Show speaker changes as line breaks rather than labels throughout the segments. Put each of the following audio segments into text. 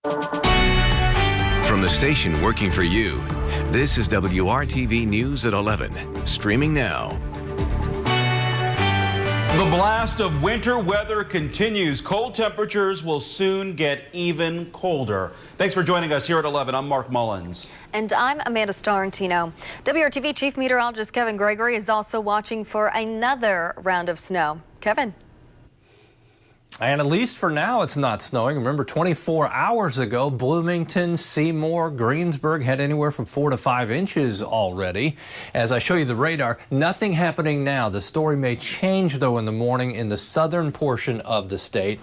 From the station working for you, this is WRTV News at 11, streaming now.
The blast of winter weather continues. Cold temperatures will soon get even colder. Thanks for joining us here at 11. I'm Mark Mullins.
And I'm Amanda Starantino. WRTV Chief Meteorologist Kevin Gregory is also watching for another round of snow. Kevin.
And at least for now, it's not snowing. Remember, 24 hours ago, Bloomington, Seymour, Greensburg had anywhere from 4 to 5 inches already. As I show you the radar, nothing happening now. The story may change, though, in the morning in the southern portion of the state.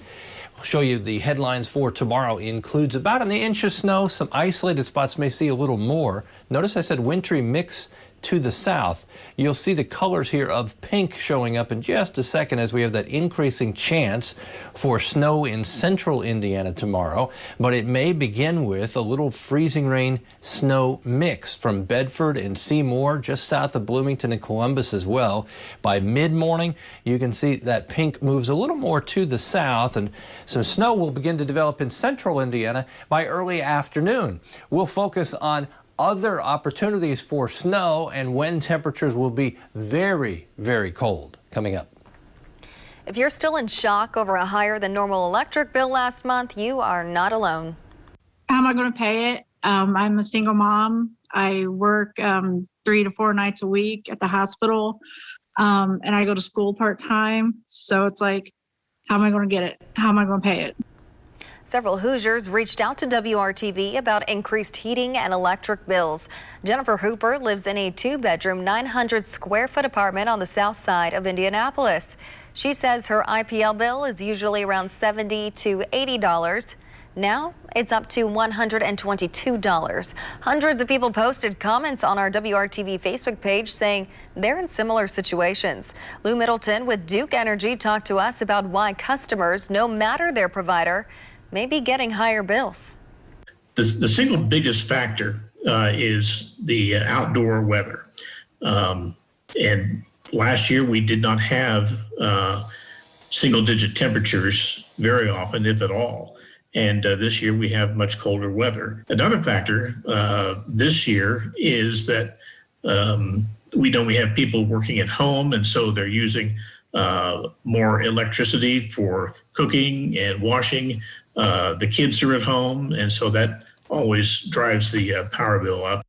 I'll show you the headlines for tomorrow. It includes about an inch of snow. Some isolated spots may see a little more. Notice I said wintry mix to the south. You'll see the colors here of pink showing up in just a second as we have that increasing chance for snow in central Indiana tomorrow. But it may begin with a little freezing rain snow mix from Bedford and Seymour, just south of Bloomington and Columbus as well. By mid-morning, you can see that pink moves a little more to the south, and some snow will begin to develop in central Indiana by early afternoon. We'll focus on other opportunities for snow and when temperatures will be very, very cold coming up.
If you're still in shock over a higher than normal electric bill last month, you are not alone.
How am I going to pay it? I'm a single mom. I work 3 to 4 nights a week at the hospital, and I go to school part-time. So it's like, how am I going to get it? How am I going to pay it?
Several Hoosiers reached out to WRTV about increased heating and electric bills. Jennifer Hooper lives in a 2-bedroom, 900-square-foot apartment on the south side of Indianapolis. She says her IPL bill is usually around $70 to $80. Now it's up to $122. Hundreds of people posted comments on our WRTV Facebook page saying they're in similar situations. Lou Middleton with Duke Energy talked to us about why customers, no matter their provider, may be getting higher bills.
The single biggest factor is the outdoor weather. And last year we did not have single-digit temperatures very often, if at all. And this year we have much colder weather. Another factor this year is that we have people working at home, and so they're using more electricity for cooking and washing. The kids are at home, and so that always drives the power bill up.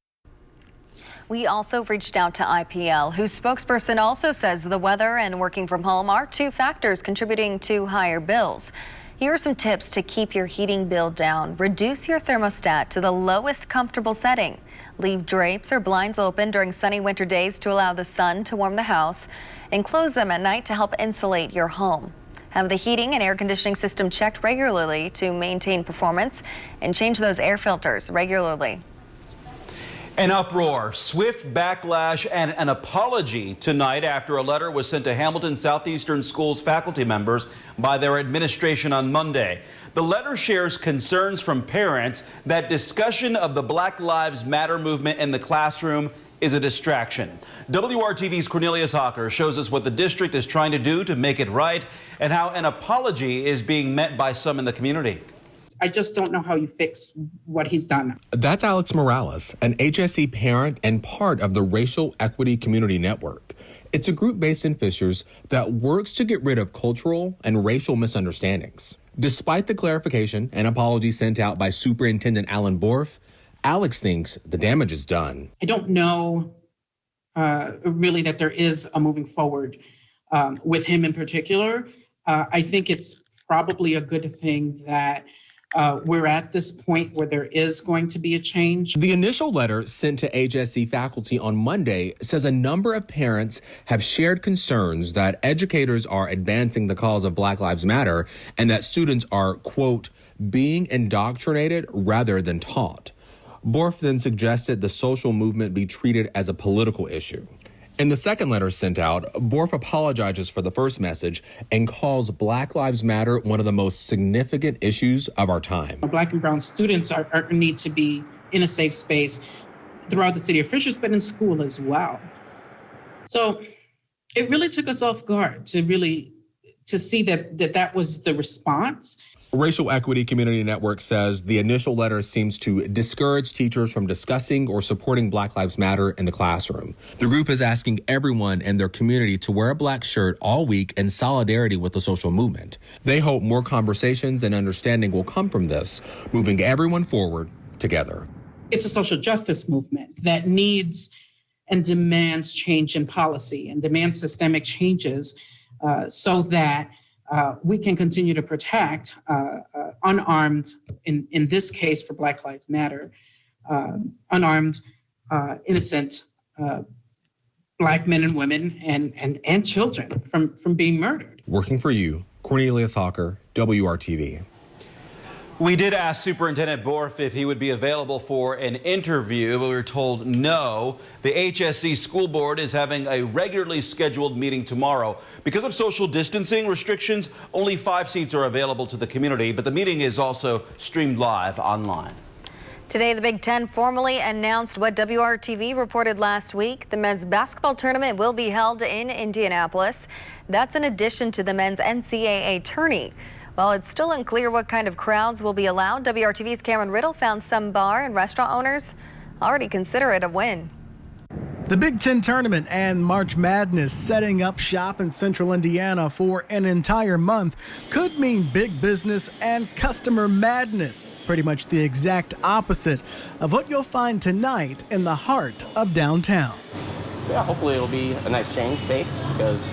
We also reached out to IPL, whose spokesperson also says the weather and working from home are 2 factors contributing to higher bills. Here are some tips to keep your heating bill down. Reduce your thermostat to the lowest comfortable setting. Leave drapes or blinds open during sunny winter days to allow the sun to warm the house, and close them at night to help insulate your home. Have the heating and air conditioning system checked regularly to maintain performance, and change those air filters regularly.
An uproar, swift backlash, and an apology tonight after a letter was sent to Hamilton Southeastern School's faculty members by their administration on Monday. The letter shares concerns from parents that discussion of the Black Lives Matter movement in the classroom is a distraction. WRTV's Cornelius Hawker shows us what the district is trying to do to make it right and how an apology is being met by some in the community.
I just don't know how you fix what he's done.
That's Alex Morales, an HSE parent and part of the Racial Equity Community Network. It's a group based in Fishers that works to get rid of cultural and racial misunderstandings. Despite the clarification and apology sent out by Superintendent Alan Borff, Alex thinks the damage is done.
I don't know really that there is a moving forward with him in particular. I think it's probably a good thing that we're at this point where there is going to be a change.
The initial letter sent to HSE faculty on Monday says a number of parents have shared concerns that educators are advancing the cause of Black Lives Matter and that students are, quote, being indoctrinated rather than taught. Borff then suggested the social movement be treated as a political issue. In the second letter sent out, Borff apologizes for the first message and calls Black Lives Matter one of the most significant issues of our time.
Black and brown students need to be in a safe space throughout the city of Fishers, but in school as well. So it really took us off guard to see that was the response.
Racial Equity Community Network says the initial letter seems to discourage teachers from discussing or supporting Black Lives Matter in the classroom. The group is asking everyone in their community to wear a black shirt all week in solidarity with the social movement. They hope more conversations and understanding will come from this, moving everyone forward together.
It's a social justice movement that needs and demands change in policy and demands systemic changes so that we can continue to protect unarmed, in this case for Black Lives Matter, unarmed, innocent Black men and women and children from being murdered.
Working for you, Cornelius Hawker, WRTV.
We did ask Superintendent Borf if he would be available for an interview, but we were told no. The HSC School Board is having a regularly scheduled meeting tomorrow. Because of social distancing restrictions, only 5 seats are available to the community, but the meeting is also streamed live online.
Today, the Big Ten formally announced what WRTV reported last week. The men's basketball tournament will be held in Indianapolis. That's in addition to the men's NCAA tourney. While it's still unclear what kind of crowds will be allowed, WRTV's Cameron Riddle found some bar and restaurant owners already consider it a win.
The Big Ten tournament and March Madness setting up shop in central Indiana for an entire month could mean big business and customer madness. Pretty much the exact opposite of what you'll find tonight in the heart of downtown.
Yeah, hopefully it'll be a nice change pace because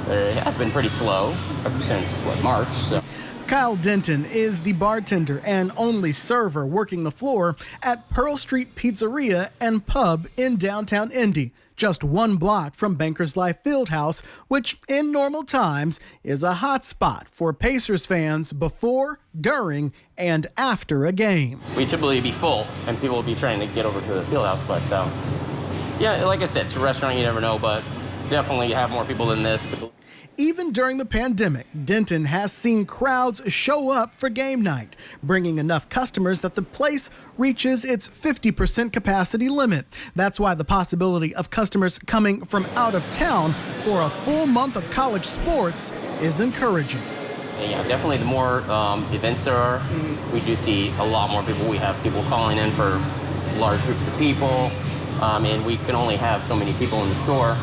it has been pretty slow ever since, March. So.
Kyle Denton is the bartender and only server working the floor at Pearl Street Pizzeria and Pub in downtown Indy, just 1 block from Bankers Life Fieldhouse, which in normal times is a hot spot for Pacers fans before, during, and after a game.
We typically be full, and people will be trying to get over to the Fieldhouse, but yeah, like I said, it's a restaurant, you never know, but definitely have more people than this.
Even during the pandemic, Denton has seen crowds show up for game night, bringing enough customers that the place reaches its 50% capacity limit. That's why the possibility of customers coming from out of town for a full month of college sports is encouraging.
Yeah, definitely the more events there are, we do see a lot more people. We have people calling in for large groups of people, and we can only have so many people in the store.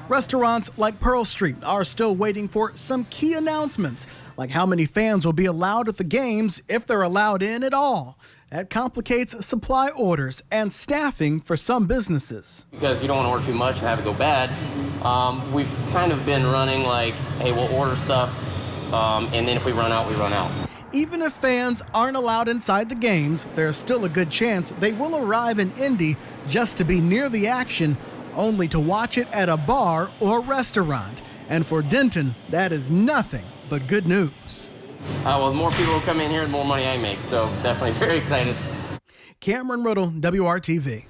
Restaurants like Pearl Street are still waiting for some key announcements, like how many fans will be allowed at the games if they're allowed in at all. That complicates supply orders and staffing for some businesses.
Because you don't want to order too much and have it go bad, we've kind of been running like, hey, we'll order stuff, and then if we run out, we run out.
Even if fans aren't allowed inside the games, there's still a good chance they will arrive in Indy just to be near the action, only to watch it at a bar or restaurant. And for Denton, that is nothing but good news.
Well, the more people come in here, the more money I make, so definitely very excited.
Cameron Riddle, WRTV.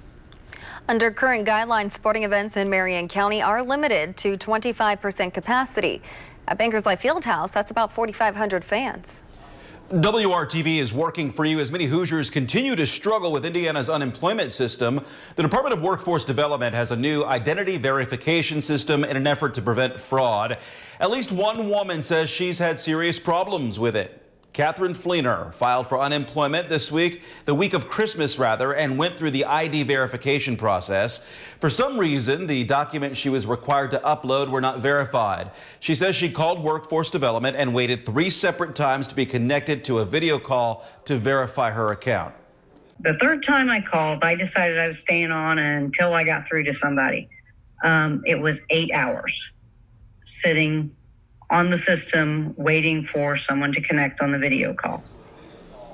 Under current guidelines, sporting events in Marion County are limited to 25% capacity. At Bankers Life Fieldhouse, that's about 4,500 fans.
WRTV is working for you as many Hoosiers continue to struggle with Indiana's unemployment system. The Department of Workforce Development has a new identity verification system in an effort to prevent fraud. At least one woman says she's had serious problems with it. Catherine Fleener filed for unemployment this week, the week of Christmas rather, and went through the ID verification process. For some reason, the documents she was required to upload were not verified. She says she called Workforce Development and waited 3 separate times to be connected to a video call to verify her account.
The 3rd time I called, I decided I was staying on until I got through to somebody. It was 8 hours sitting on the system waiting for someone to connect on the video call.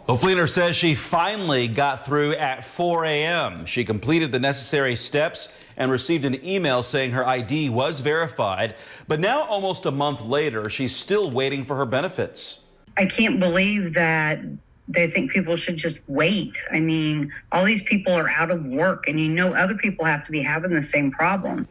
Well, Fleener says she finally got through at 4 a.m. She completed the necessary steps and received an email saying her ID was verified. But now, almost a month later, she's still waiting for her benefits.
I can't believe that they think people should just wait. I mean, all these people are out of work, and other people have to be having the same problem.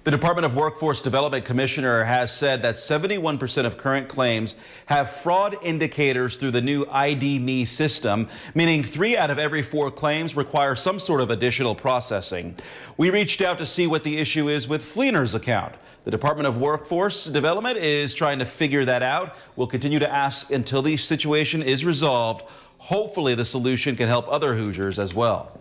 The Department of Workforce Development Commissioner has said that 71% of current claims have fraud indicators through the new ID.me system, meaning 3 out of every 4 claims require some sort of additional processing. We reached out to see what the issue is with Fleener's account. The Department of Workforce Development is trying to figure that out. We'll continue to ask until the situation is resolved. Hopefully the solution can help other Hoosiers as well.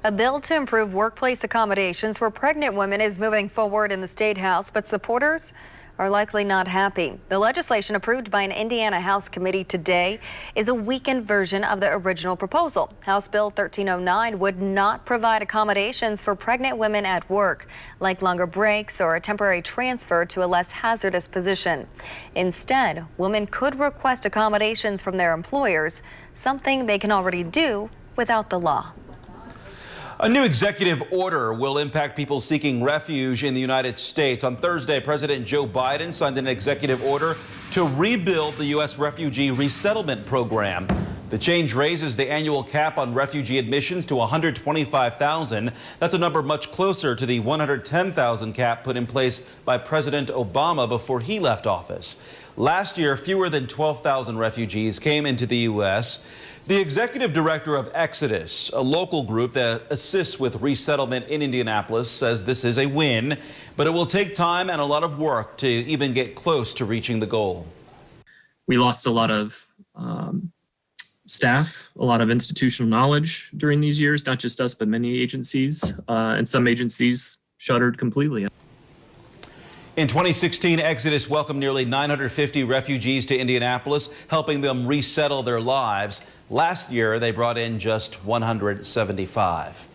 A bill to improve workplace accommodations for pregnant women is moving forward in the State House, but supporters are likely not happy. The legislation approved by an Indiana House committee today is a weakened version of the original proposal. House Bill 1309 would not provide accommodations for pregnant women at work, like longer breaks or a temporary transfer to a less hazardous position. Instead, women could request accommodations from their employers, something they can already do without the law.
A new executive order will impact people seeking refuge in the United States. On Thursday, President Joe Biden signed an executive order to rebuild the U.S. refugee resettlement program. The change raises the annual cap on refugee admissions to 125,000. That's a number much closer to the 110,000 cap put in place by President Obama before he left office. Last year, fewer than 12,000 refugees came into the U.S. The executive director of Exodus, a local group that assists with resettlement in Indianapolis, says this is a win, but it will take time and a lot of work to even get close to reaching the goal.
We lost a lot of staff, a lot of institutional knowledge during these years, not just us, but many agencies, and some agencies shuttered completely.
In 2016, Exodus welcomed nearly 950 refugees to Indianapolis, helping them resettle their lives. Last year, they brought in just 175.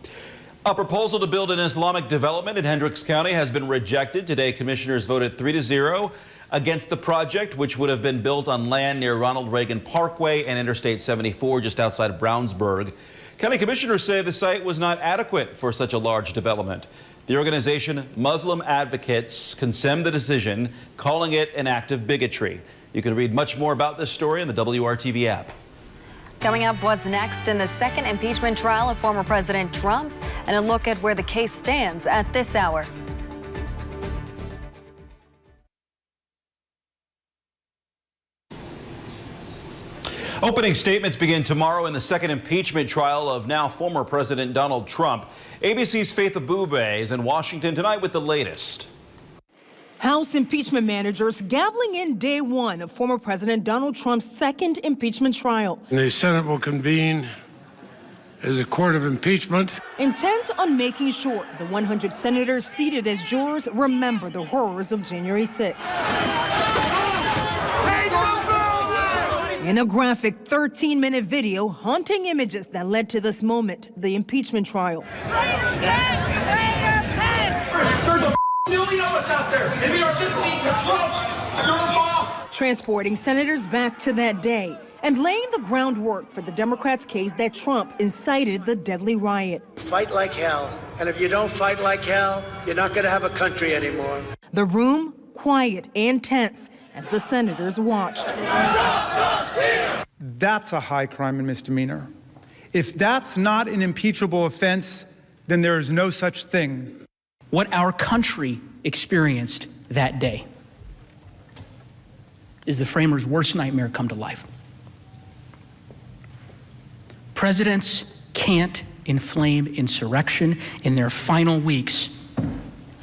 A proposal to build an Islamic development in Hendricks County has been rejected. Today, commissioners voted 3-0 against the project, which would have been built on land near Ronald Reagan Parkway and Interstate 74 just outside of Brownsburg. County commissioners say the site was not adequate for such a large development. The organization Muslim Advocates condemned the decision, calling it an act of bigotry. You can read much more about this story in the WRTV app.
Coming up, what's next in the second impeachment trial of former President Trump, and a look at where the case stands at this hour.
Opening statements begin tomorrow in the second impeachment trial of now former President Donald Trump. ABC's Faith Abube is in Washington tonight with the latest.
House impeachment managers gaveling in day one of former President Donald Trump's second impeachment trial.
The Senate will convene as a court of impeachment,
intent on making sure the 100 senators seated as jurors remember the horrors of January 6th. In a graphic 13-minute video, haunting images that led to this moment, the impeachment trial. Transporting senators back to that day and laying the groundwork for the Democrats' case that Trump incited the deadly riot.
Fight like hell, and if you don't fight like hell, you're not going to have a country anymore.
The room quiet and tense as the senators watched.
That's a high crime and misdemeanor. If that's not an impeachable offense, then there is no such thing.
What our country experienced that day is the framers' worst nightmare come to life. Presidents can't inflame insurrection in their final weeks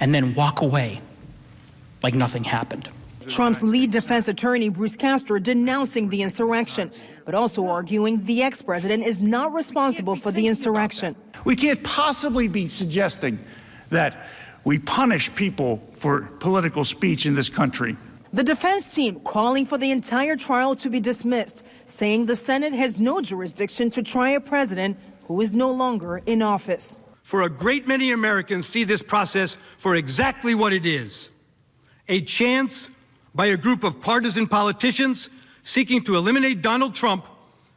and then walk away like nothing happened.
Trump's lead defense attorney, Bruce Castor, denouncing the insurrection, but also arguing the ex-president is not responsible for the insurrection.
We can't possibly be suggesting that we punish people for political speech in this country.
The defense team calling for the entire trial to be dismissed, saying the Senate has no jurisdiction to try a president who is no longer in office.
For a great many Americans see this process for exactly what it is: a chance by a group of partisan politicians seeking to eliminate Donald Trump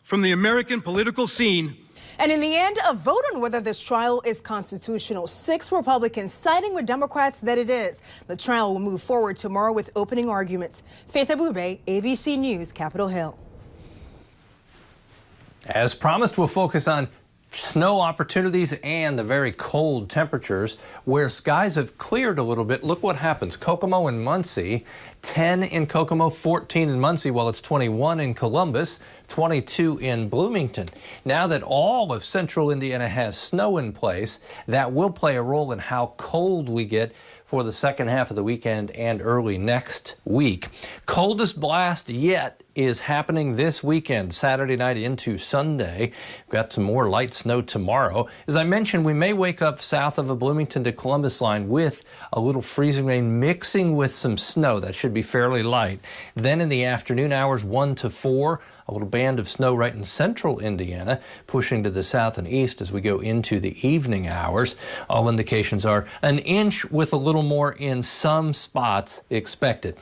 from the American political scene.
And in the end, a vote on whether this trial is constitutional. 6 Republicans siding with Democrats that it is. The trial will move forward tomorrow with opening arguments. Faith Abube, ABC News, Capitol Hill.
As promised, we'll focus on snow opportunities and the very cold temperatures. Where skies have cleared a little bit, look what happens. Kokomo and Muncie, 10 in Kokomo, 14 in Muncie, while it's 21 in Columbus, 22 in Bloomington. Now that all of central Indiana has snow in place, that will play a role in how cold we get for the second half of the weekend and early next week. Coldest blast yet is happening this weekend, Saturday night into Sunday. We've got some more light snow tomorrow. As I mentioned, we may wake up south of the Bloomington to Columbus line with a little freezing rain mixing with some snow. That should be fairly light. Then in the afternoon hours, 1 to 4, a little band of snow right in central Indiana, pushing to the south and east as we go into the evening hours. All indications are an inch with a little more in some spots expected.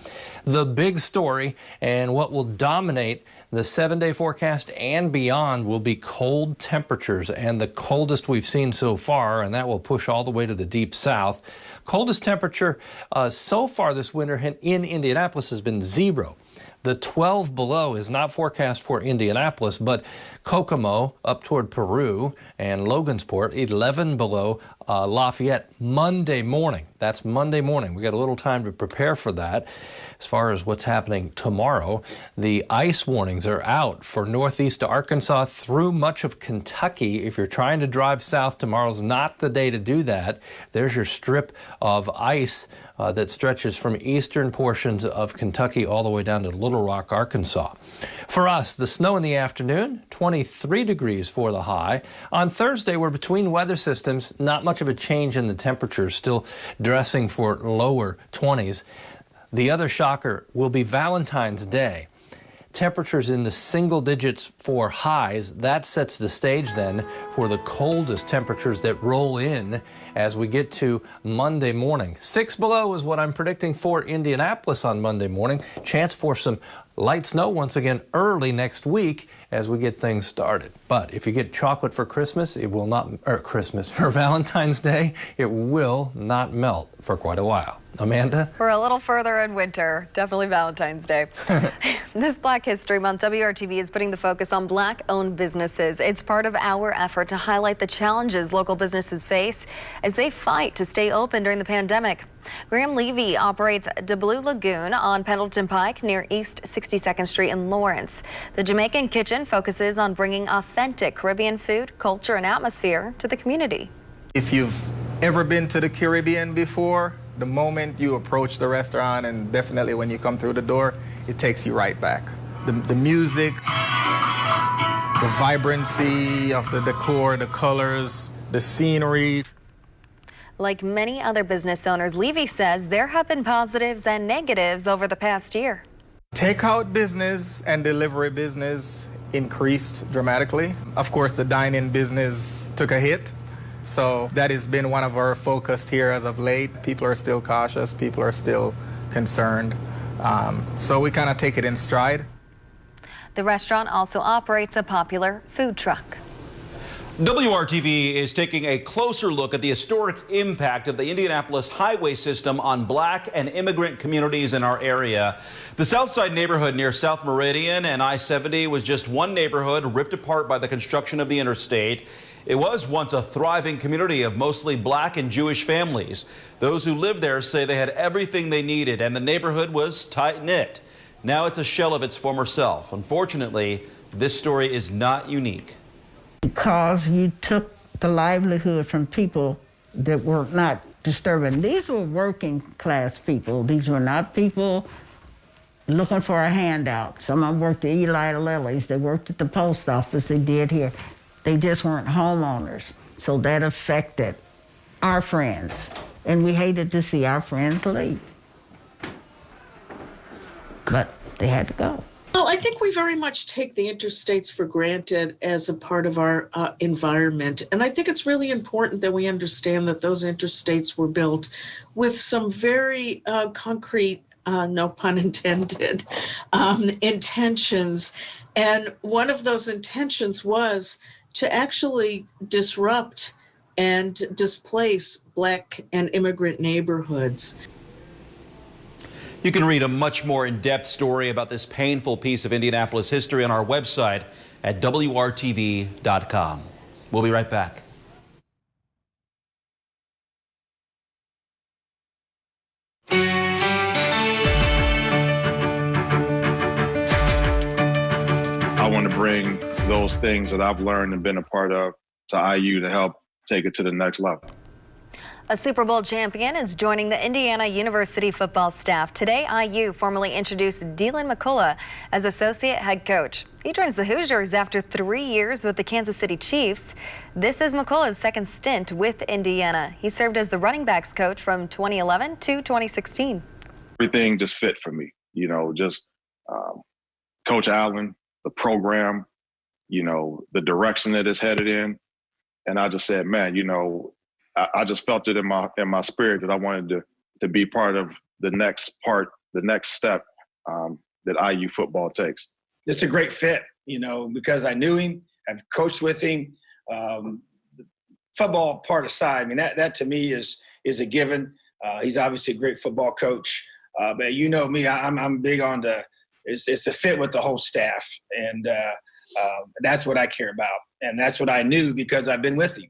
The big story and what will dominate the 7-day forecast and beyond will be cold temperatures, and the coldest we've seen so far, and that will push all the way to the deep south. Coldest temperature so far this winter in Indianapolis has been 0. The 12 below is not forecast for Indianapolis, but Kokomo up toward Peru and Logansport, 11 below Lafayette Monday morning. That's Monday morning. We got a little time to prepare for that. As far as what's happening tomorrow, the ice warnings are out for northeast Arkansas through much of Kentucky. If you're trying to drive south, tomorrow's not the day to do that. There's your strip of ice that stretches from eastern portions of Kentucky all the way down to Little Rock, Arkansas. For us, the snow in the afternoon, 23 degrees for the high. On Thursday, we're between weather systems, not much of a change in the temperatures, still dressing for lower 20s. The other shocker will be Valentine's Day. Temperatures in the single digits for highs. That sets the stage then for the coldest temperatures that roll in as we get to Monday morning. 6 below is what I'm predicting for Indianapolis on Monday morning. Chance for some light snow once again early next week as we get things started. But if you get chocolate for Christmas, it will not, or Christmas, for Valentine's Day, it will not melt for quite a while. Amanda?
We're a little further in winter, definitely Valentine's Day. This Black History Month, WRTV is putting the focus on Black-owned businesses. It's part of our effort to highlight the challenges local businesses face as they fight to stay open during the pandemic. Graham Levy operates De Blue Lagoon on Pendleton Pike near East 62nd Street in Lawrence. The Jamaican Kitchen focuses on bringing authentic Caribbean food, culture, and atmosphere to the community.
If you've ever been to the Caribbean before, the moment you approach the restaurant, and definitely when you come through the door, it takes you right back. The music, the vibrancy of the decor, the colors, the scenery.
Like many other business owners, Levy says there have been positives and negatives over the past year.
Takeout business and delivery business increased dramatically. Of course, the dine-in business took a hit. So that has been one of our focus here as of late. People are still cautious. People are still concerned. So we kind of take it in stride.
The restaurant also operates a popular food truck.
WRTV is taking a closer look at the historic impact of the Indianapolis highway system on Black and immigrant communities in our area. The Southside neighborhood near South Meridian and I-70 was just one neighborhood ripped apart by the construction of the interstate. It was once a thriving community of mostly Black and Jewish families. Those who lived there say they had everything they needed and the neighborhood was tight-knit. Now it's a shell of its former self. Unfortunately, this story is not unique.
Because you took the livelihood from people that were not disturbing. These were working class people. These were not people looking for a handout. Some of them worked at Eli Lilly's. They worked at the post office. They did here. They just weren't homeowners. So that affected our friends. And we hated to see our friends leave. But they had to go.
Well, I think we very much take the interstates for granted as a part of our environment. And I think it's really important that we understand that those interstates were built with some very concrete, no pun intended, intentions. And one of those intentions was to actually disrupt and displace Black and immigrant neighborhoods.
You can read a much more in-depth story about this painful piece of Indianapolis history on our website at WRTV.com. We'll be right back.
I want to bring those things that I've learned and been a part of to IU to help take it to the next level.
A Super Bowl champion is joining the Indiana University football staff. Today, IU formally introduced Mccullough as associate head coach. He joins the Hoosiers after 3 years with the Kansas City Chiefs. This is McCullough's second stint with Indiana. He served as the running backs coach from 2011 to 2016.
Everything just fit for me, just Coach Allen, the program, the direction that it's headed in. And I just said, man, I just felt it in my spirit that I wanted to be part of the next step that IU football takes.
It's a great fit, because I knew him, I've coached with him. Football part aside, I mean, that to me is a given. He's obviously a great football coach, but me, I'm big on it's the fit with the whole staff, and that's what I care about, and that's what I knew because I've been with him.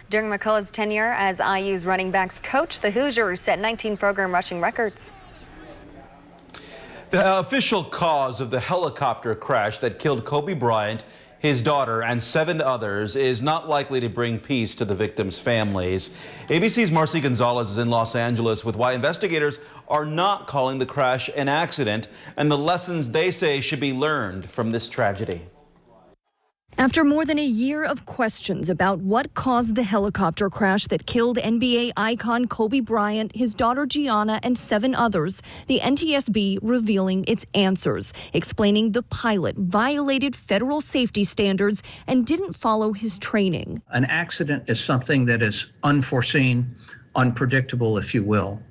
During McCullough's tenure as IU's running backs coach, the Hoosiers set 19 program rushing records.
The official cause of the helicopter crash that killed Kobe Bryant, his daughter, and 7 others is not likely to bring peace to the victims' families. ABC's Marcy Gonzalez is in Los Angeles with why investigators are not calling the crash an accident and the lessons they say should be learned from this tragedy.
After more than a year of questions about what caused the helicopter crash that killed NBA icon Kobe Bryant, his daughter Gianna, and 7 others, the NTSB revealing its answers, explaining the pilot violated federal safety standards and didn't follow his training.
An accident is something that is unforeseen, unpredictable, if you will.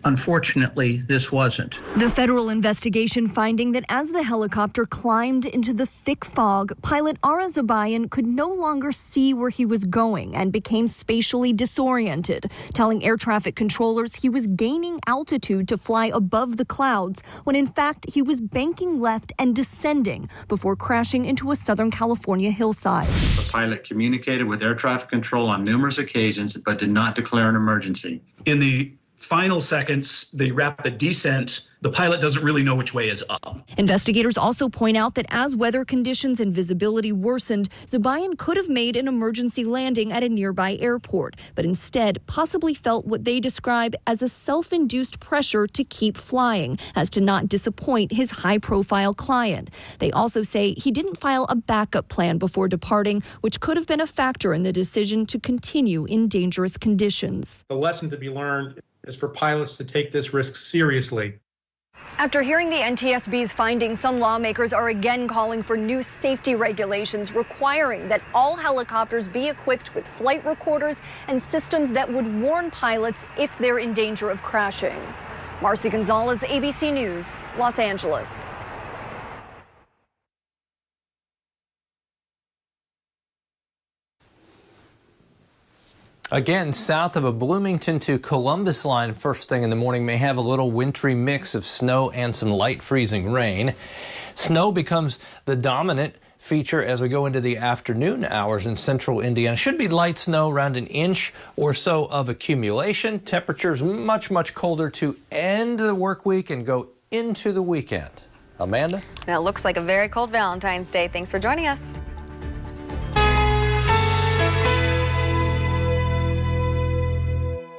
Unfortunately, this wasn't.
The federal investigation finding that as the helicopter climbed into the thick fog, pilot Ara Zabayan could no longer see where he was going and became spatially disoriented, telling air traffic controllers he was gaining altitude to fly above the clouds when in fact he was banking left and descending before crashing into a Southern California hillside.
The pilot communicated with air traffic control on numerous occasions but did not declare an emergency.
In the final seconds, the rapid descent, the pilot doesn't really know which way is up.
Investigators also point out that as weather conditions and visibility worsened, Zabayan could have made an emergency landing at a nearby airport, but instead possibly felt what they describe as a self-induced pressure to keep flying, as to not disappoint his high-profile client. They also say he didn't file a backup plan before departing, which could have been a factor in the decision to continue in dangerous conditions.
The lesson to be learned is for pilots to take this risk seriously.
After hearing the NTSB's findings, some lawmakers are again calling for new safety regulations requiring that all helicopters be equipped with flight recorders and systems that would warn pilots if they're in danger of crashing. Marcy Gonzalez, ABC News, Los Angeles.
Again, south of a Bloomington to Columbus line first thing in the morning may have a little wintry mix of snow and some light freezing rain. Snow becomes the dominant feature as we go into the afternoon hours in central Indiana. Should be light snow, around an inch or so of accumulation. Temperatures much colder to end the work week and go into the weekend. Amanda?
Now it looks like a very cold Valentine's Day. Thanks for joining us.